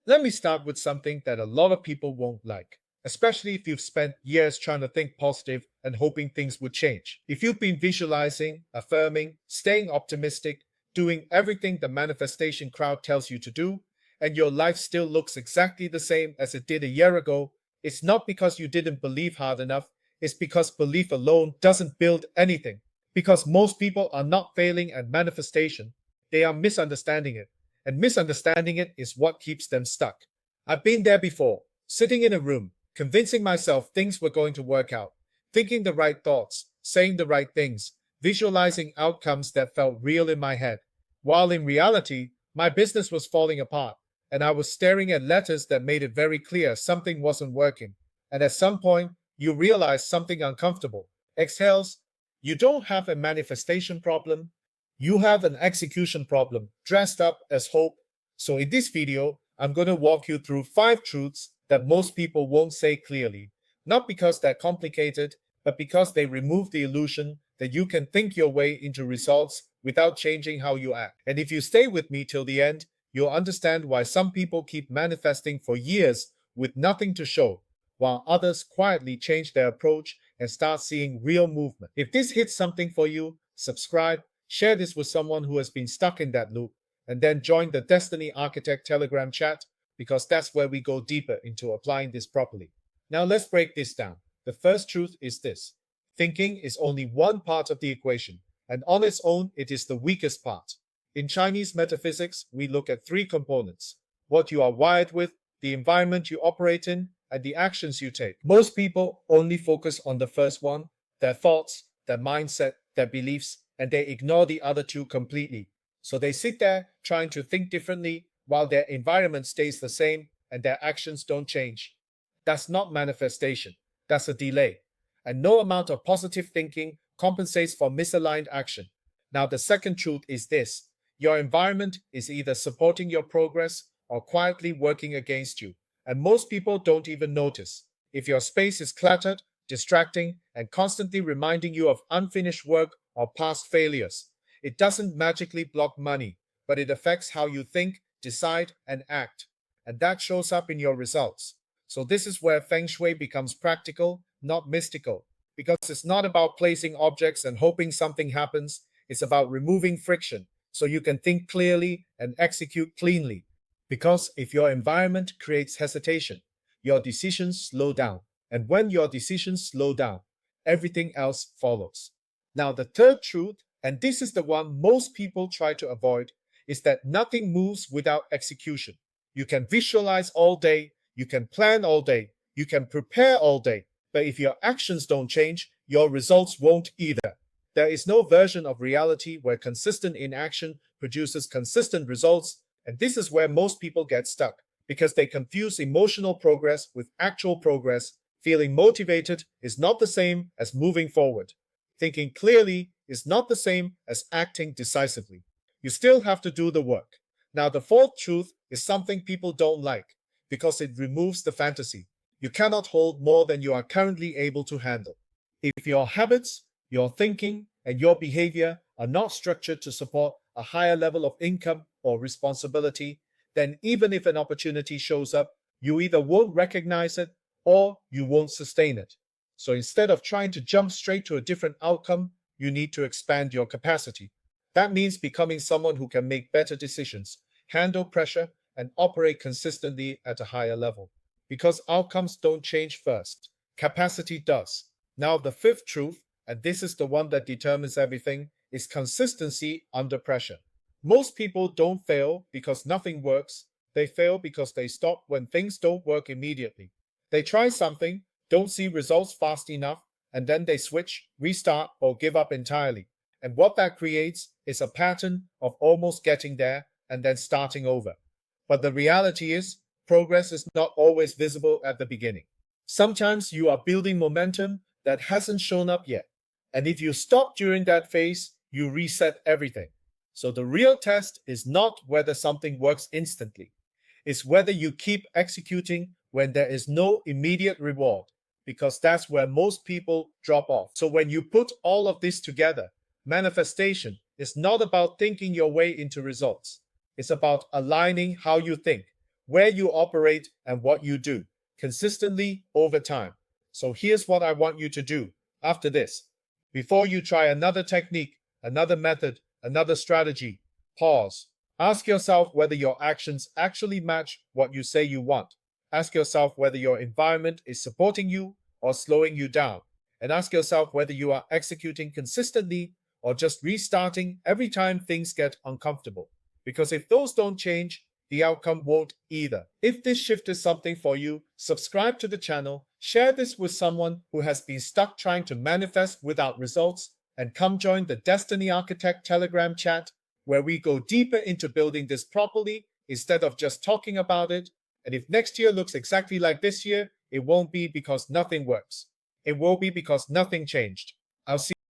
Let me start with something that a lot of people won't like, especially if you've spent years trying to think positive and hoping things would change. If you've been visualizing, affirming, staying optimistic, doing everything the manifestation crowd tells you to do, and your life still looks exactly the same as it did a year ago, it's not because you didn't believe hard enough, it's because belief alone doesn't build anything. Because most people are not failing at manifestation, they are misunderstanding it, and misunderstanding it is what keeps them stuck. I've been there before, sitting in a room, convincing myself things were going to work out, thinking the right thoughts, saying the right things, visualizing outcomes that felt real in my head, while in reality, my business was falling apart, and I was staring at letters that made it very clear something wasn't working. And at some point, you realize something uncomfortable. Exhales, you don't have a manifestation problem, you have an execution problem dressed up as hope. So in this video, I'm going to walk you through 5 truths that most people won't say clearly, not because they're complicated, but because they remove the illusion that you can think your way into results without changing how you act. And if you stay with me till the end, you'll understand why some people keep manifesting for years with nothing to show, while others quietly change their approach and start seeing real movement. If this hits something for you, subscribe, share this with someone who has been stuck in that loop, and then join the Destiny Architect Telegram chat because that's where we go deeper into applying this properly. Now let's break this down. The first truth is this: thinking is only one part of the equation, and on its own, it is the weakest part. In Chinese metaphysics, we look at 3 components: what you are wired with, the environment you operate in, and the actions you take. Most people only focus on the first one, their thoughts, their mindset, their beliefs, and they ignore the other 2 completely. So they sit there trying to think differently while their environment stays the same and their actions don't change. That's not manifestation, that's a delay. And no amount of positive thinking compensates for misaligned action. Now, the second truth is this: your environment is either supporting your progress or quietly working against you. And most people don't even notice. If your space is cluttered, distracting, and constantly reminding you of unfinished work or past failures, it doesn't magically block money, but it affects how you think, decide, and act. And that shows up in your results. So this is where Feng Shui becomes practical, not mystical. Because it's not about placing objects and hoping something happens, it's about removing friction so you can think clearly and execute cleanly. Because if your environment creates hesitation, your decisions slow down. And when your decisions slow down, everything else follows. Now, the third truth, and this is the one most people try to avoid, is that nothing moves without execution. You can visualize all day, you can plan all day, you can prepare all day, but if your actions don't change, your results won't either. There is no version of reality where consistent inaction produces consistent results, and this is where most people get stuck, because they confuse emotional progress with actual progress. Feeling motivated is not the same as moving forward. Thinking clearly is not the same as acting decisively. You still have to do the work. Now, the fourth truth is something people don't like, because it removes the fantasy. You cannot hold more than you are currently able to handle. If your habits, your thinking, and your behavior are not structured to support a higher level of income or responsibility, then even if an opportunity shows up, you either won't recognize it or you won't sustain it. So instead of trying to jump straight to a different outcome, you need to expand your capacity. That means becoming someone who can make better decisions, handle pressure, and operate consistently at a higher level. Because outcomes don't change first, capacity does. Now, the fifth truth, and this is the one that determines everything, is consistency under pressure. Most people don't fail because nothing works. They fail because they stop when things don't work immediately. They try something, don't see results fast enough, and then they switch, restart, or give up entirely. And what that creates is a pattern of almost getting there and then starting over. But the reality is, progress is not always visible at the beginning. Sometimes you are building momentum that hasn't shown up yet. And if you stop during that phase, you reset everything. So the real test is not whether something works instantly. It's whether you keep executing when there is no immediate reward, because that's where most people drop off. So when you put all of this together, manifestation is not about thinking your way into results. It's about aligning how you think, where you operate, and what you do consistently over time. So here's what I want you to do after this. Before you try another technique, another method, another strategy, pause. Ask yourself whether your actions actually match what you say you want. Ask yourself whether your environment is supporting you or slowing you down. And ask yourself whether you are executing consistently or just restarting every time things get uncomfortable. Because if those don't change, the outcome won't either. If this shift is something for you, subscribe to the channel, share this with someone who has been stuck trying to manifest without results, and come join the Destiny Architect Telegram chat, where we go deeper into building this properly instead of just talking about it. And if next year looks exactly like this year, it won't be because nothing works. It will be because nothing changed. I'll see